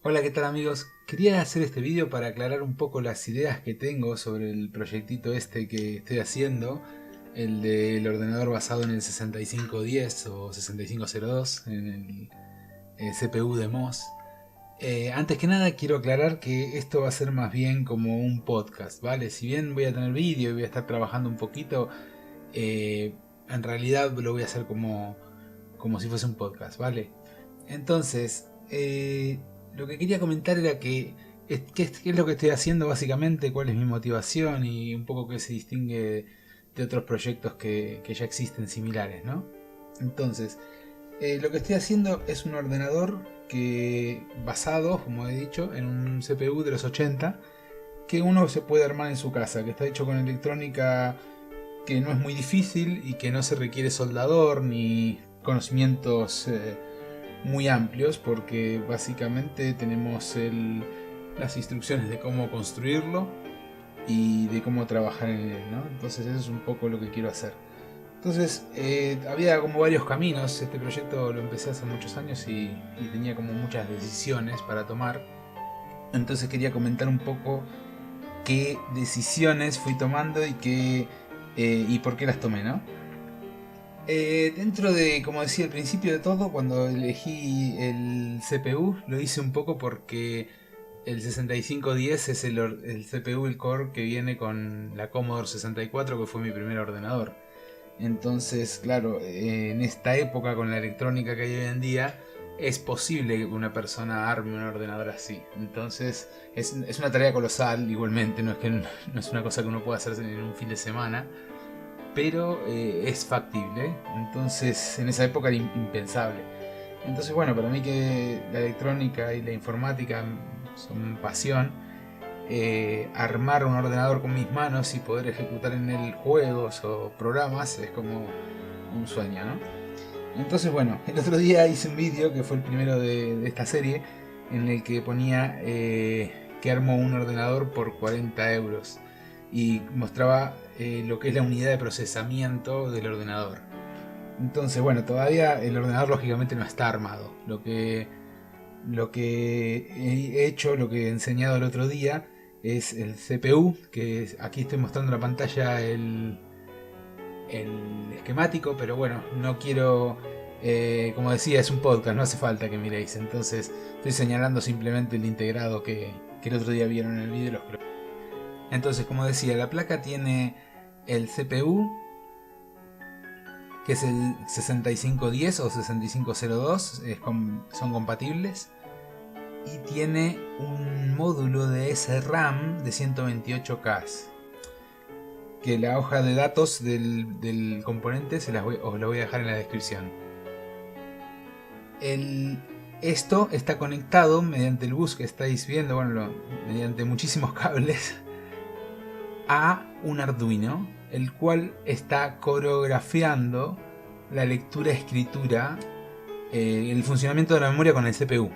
Hola, ¿qué tal amigos? Quería hacer este vídeo para aclarar un poco las ideas que tengo sobre el proyectito este que estoy haciendo, el del ordenador basado en el 6510 o 6502, en el CPU de MOS. Antes que nada quiero aclarar que esto va a ser más bien como un podcast, ¿vale? Si bien voy a tener vídeo y voy a estar trabajando un poquito, eh, en realidad lo voy a hacer como si fuese un podcast, ¿vale? Entonces, lo que quería comentar era qué es lo que estoy haciendo básicamente, cuál es mi motivación y un poco qué se distingue de otros proyectos que ya existen similares, ¿no? Entonces, lo que estoy haciendo es un ordenador que basado, como he dicho, en un CPU de los 80 que uno se puede armar en su casa, que está hecho con electrónica que no es muy difícil y que no se requiere soldador ni conocimientos muy amplios, porque básicamente tenemos las instrucciones de cómo construirlo y de cómo trabajar en él, ¿no? Entonces eso es un poco lo que quiero hacer. Entonces había como varios caminos. Este proyecto lo empecé hace muchos años y tenía como muchas decisiones para tomar. Entonces quería comentar un poco qué decisiones fui tomando y por qué las tomé, ¿no? Dentro de, como decía al principio de todo, cuando elegí el CPU, lo hice un poco porque el 6510 es el CPU, el core que viene con la Commodore 64, que fue mi primer ordenador. Entonces, claro, en esta época con la electrónica que hay hoy en día, es posible que una persona arme un ordenador así. Entonces, es una tarea colosal igualmente, no es una cosa que uno pueda hacer en un fin de semana, pero es factible. Entonces, en esa época era impensable. Entonces, bueno, para mí que la electrónica y la informática son pasión, armar un ordenador con mis manos y poder ejecutar en él juegos o programas es como un sueño, ¿no? Entonces, bueno, el otro día hice un vídeo que fue el primero de esta serie en el que ponía que armo un ordenador por 40 euros y mostraba lo que es la unidad de procesamiento del ordenador. Entonces, bueno, todavía el ordenador lógicamente no está armado. Lo que he hecho, lo que he enseñado el otro día es el CPU, que aquí estoy mostrando en la pantalla el esquemático, pero bueno, no quiero, como decía, es un podcast, no hace falta que miréis. Entonces estoy señalando simplemente el integrado que el otro día vieron en el vídeo. Entonces, como decía, la placa tiene el CPU, que es el 6510 o 6502, son compatibles. Y tiene un módulo de SRAM de 128K. Que la hoja de datos del componente os la voy a dejar en la descripción. El, Esto está conectado mediante el bus que estáis viendo, bueno, mediante muchísimos cables, a un Arduino, el cual está coreografiando la lectura-escritura, el funcionamiento de la memoria con el CPU.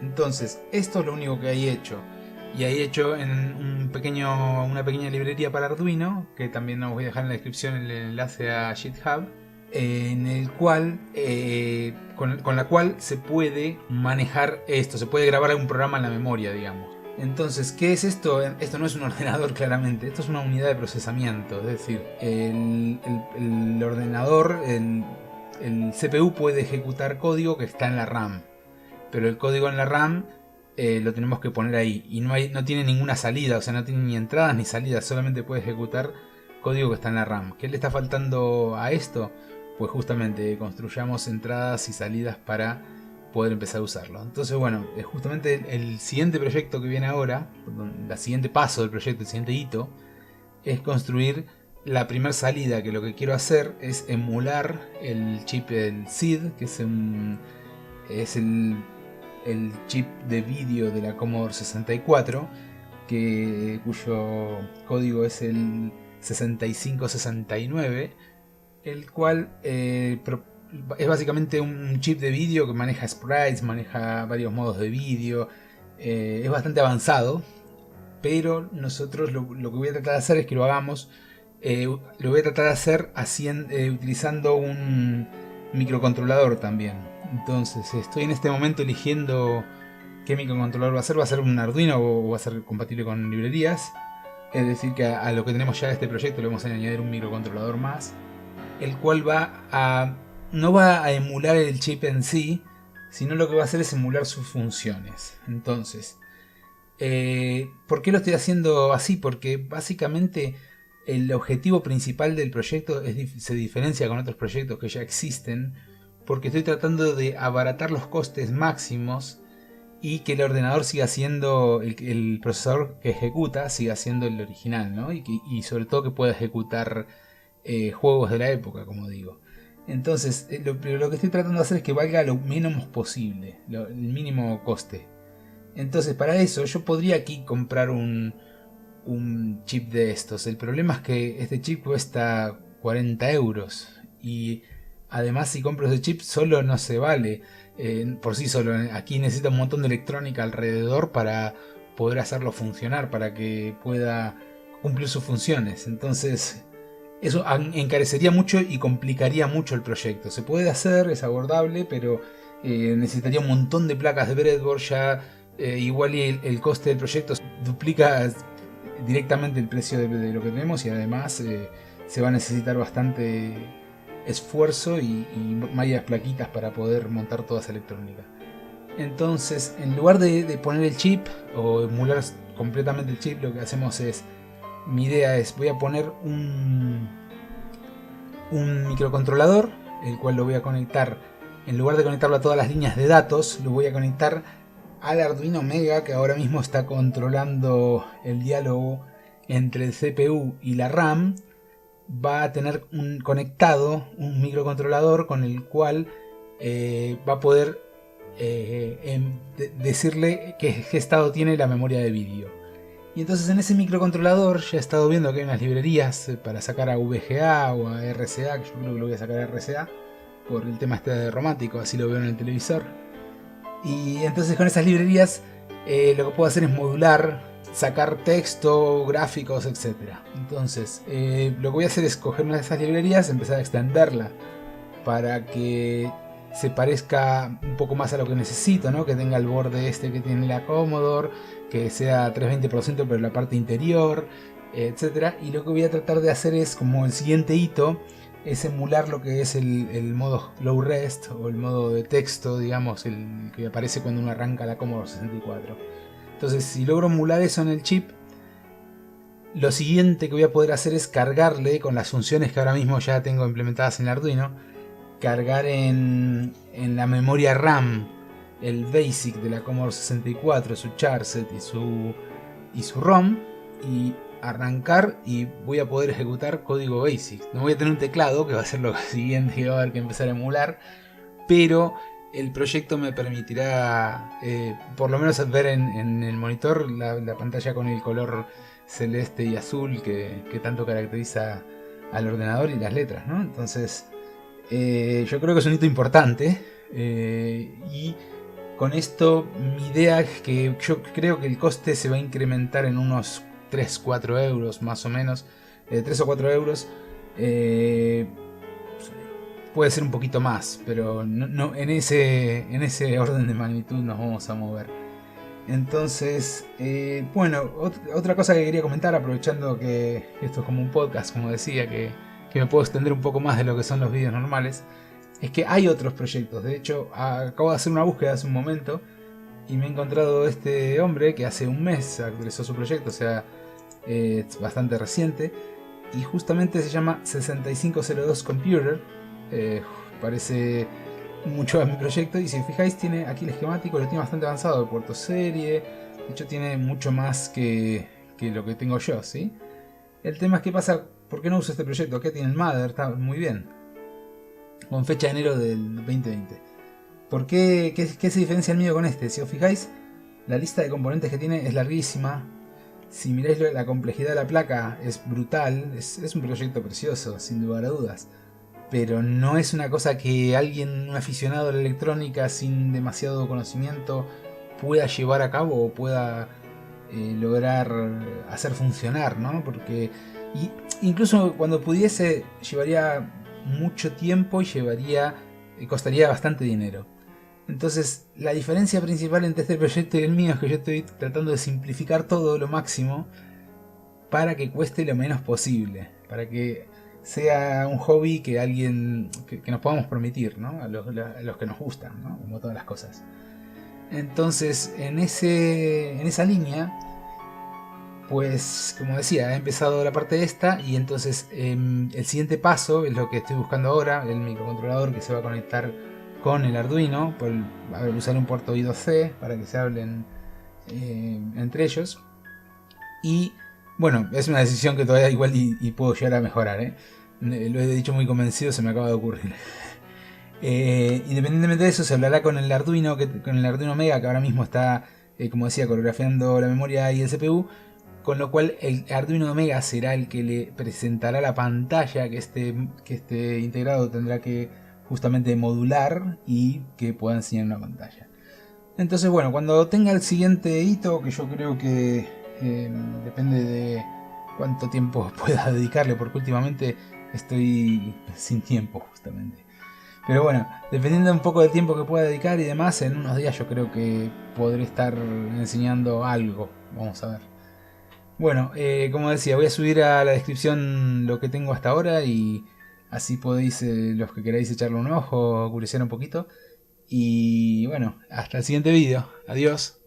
Entonces, esto es lo único que hay hecho. Y hay hecho en una pequeña librería para Arduino, que también os voy a dejar en la descripción el enlace a GitHub, en el cual, con la cual se puede manejar esto, se puede grabar algún programa en la memoria, digamos. Entonces, ¿qué es esto? Esto no es un ordenador claramente, esto es una unidad de procesamiento, es decir, el ordenador, el CPU puede ejecutar código que está en la RAM, pero el código en la RAM lo tenemos que poner ahí y no tiene ninguna salida, o sea, no tiene ni entradas ni salidas, solamente puede ejecutar código que está en la RAM. ¿Qué le está faltando a esto? Pues justamente construyamos entradas y salidas para poder empezar a usarlo. Entonces, bueno, justamente el siguiente proyecto que viene ahora, el siguiente paso del proyecto, el siguiente hito, es construir la primera salida, que lo que quiero hacer es emular el chip del SID, que es el chip de vídeo de la Commodore 64, cuyo código es el 6569, el cual es básicamente un chip de vídeo que maneja sprites, maneja varios modos de vídeo, es bastante avanzado, pero nosotros lo que voy a tratar de hacer es que lo hagamos, lo voy a tratar de hacer utilizando un microcontrolador también. Entonces estoy en este momento eligiendo ¿Qué microcontrolador va a ser? ¿Va a ser un Arduino o va a ser compatible con librerías? Es decir, que a lo que tenemos ya de este proyecto le vamos a añadir un microcontrolador más, el cual no va a emular el chip en sí, sino lo que va a hacer es emular sus funciones. Entonces, ¿por qué lo estoy haciendo así? Porque básicamente el objetivo principal del proyecto se diferencia con otros proyectos que ya existen, porque estoy tratando de abaratar los costes máximos y que el ordenador siga siendo, el procesador que ejecuta siga siendo el original, ¿no? Y sobre todo que pueda ejecutar juegos de la época, como digo. Entonces, lo que estoy tratando de hacer es que valga lo mínimo posible, el mínimo coste. Entonces, para eso yo podría aquí comprar un chip de estos. El problema es que este chip cuesta 40 euros. Y además, si compro ese chip solo no se vale. Por sí solo. Aquí necesita un montón de electrónica alrededor para poder hacerlo funcionar, para que pueda cumplir sus funciones. Entonces, eso encarecería mucho y complicaría mucho el proyecto. Se puede hacer, es abordable, pero necesitaría un montón de placas de breadboard. Ya igual el coste del proyecto duplica directamente el precio de lo que tenemos, y además se va a necesitar bastante esfuerzo y varias plaquitas para poder montar toda esa electrónica. Entonces, en lugar de poner el chip o emular completamente el chip, lo que hacemos es, mi idea es, voy a poner un microcontrolador, el cual lo voy a conectar, en lugar de conectarlo a todas las líneas de datos, lo voy a conectar al Arduino Mega, que ahora mismo está controlando el diálogo entre el CPU y la RAM. Va a tener conectado un microcontrolador con el cual va a poder decirle qué estado tiene la memoria de vídeo. Y entonces en ese microcontrolador ya he estado viendo que hay unas librerías para sacar a VGA o a RCA, que yo creo que lo voy a sacar a RCA por el tema este romántico, así lo veo en el televisor. Y entonces con esas librerías lo que puedo hacer es modular, sacar texto, gráficos, etc. Entonces lo que voy a hacer es coger una de esas librerías, empezar a extenderla para que se parezca un poco más a lo que necesito, ¿no? Que tenga el borde este que tiene la Commodore, que sea 320% pero la parte interior, etc. Y lo que voy a tratar de hacer es, como el siguiente hito, es emular lo que es el modo low rest o el modo de texto, digamos, el que aparece cuando uno arranca la Commodore 64. Entonces, si logro emular eso en el chip, lo siguiente que voy a poder hacer es cargarle con las funciones que ahora mismo ya tengo implementadas en el Arduino, cargar en la memoria RAM el BASIC de la Commodore 64, su charset y su ROM, y arrancar, y voy a poder ejecutar código BASIC. No voy a tener un teclado, que va a ser lo siguiente que va a haber que empezar a emular, pero el proyecto me permitirá por lo menos ver en el monitor la pantalla con el color celeste y azul que tanto caracteriza al ordenador, y las letras, ¿no? Entonces yo creo que es un hito importante, y con esto mi idea es que yo creo que el coste se va a incrementar en unos 3-4 euros más o menos, 3 o 4 euros, puede ser un poquito más, pero no en ese orden de magnitud nos vamos a mover. Entonces, bueno, otra cosa que quería comentar, aprovechando que esto es como un podcast, como decía, que me puedo extender un poco más de lo que son los vídeos normales, es que hay otros proyectos. De hecho, acabo de hacer una búsqueda hace un momento y me he encontrado este hombre que hace un mes actualizó su proyecto, o sea, es bastante reciente, y justamente se llama 6502 Computer. Parece mucho a mi proyecto, y si os fijáis tiene aquí el esquemático, lo tiene bastante avanzado, de puerto serie, de hecho tiene mucho más que lo que tengo yo, ¿sí? El tema es que pasa, ¿por qué no uso este proyecto? Aquí tiene el Mother, está muy bien, con fecha de enero del 2020. ¿Por qué? ¿Qué se diferencia el mío con este? Si os fijáis, la lista de componentes que tiene es larguísima. Si miráis la complejidad de la placa, es brutal. Es un proyecto precioso, sin lugar a dudas. Pero no es una cosa que un aficionado a la electrónica sin demasiado conocimiento pueda llevar a cabo o pueda lograr hacer funcionar, ¿no? Porque incluso cuando pudiese, llevaría mucho tiempo y costaría bastante dinero. Entonces, la diferencia principal entre este proyecto y el mío es que yo estoy tratando de simplificar todo lo máximo para que cueste lo menos posible, para que sea un hobby que alguien que nos podamos permitir, ¿no? A los que nos gustan, ¿no? Como todas las cosas. Entonces, en esa línea, pues como decía, he empezado la parte de esta y entonces el siguiente paso es lo que estoy buscando ahora, el microcontrolador que se va a conectar con el Arduino, usar un puerto I2C para que se hablen entre ellos. Y bueno, es una decisión que todavía igual y puedo llegar a mejorar, ¿eh? Lo he dicho muy convencido, se me acaba de ocurrir. Independientemente de eso, se hablará con el Arduino, con el Arduino Mega, que ahora mismo está, como decía, coreografiando la memoria y el CPU. Con lo cual el Arduino Mega será el que le presentará la pantalla que este integrado tendrá que justamente modular y que pueda enseñar una pantalla. Entonces bueno, cuando tenga el siguiente hito, que yo creo que depende de cuánto tiempo pueda dedicarle, porque últimamente estoy sin tiempo justamente. Pero bueno, dependiendo un poco del tiempo que pueda dedicar y demás, en unos días yo creo que podré estar enseñando algo. Vamos a ver. Bueno, como decía, voy a subir a la descripción lo que tengo hasta ahora y así podéis, los que queráis echarle un ojo, curiosear un poquito. Y bueno, hasta el siguiente vídeo. Adiós.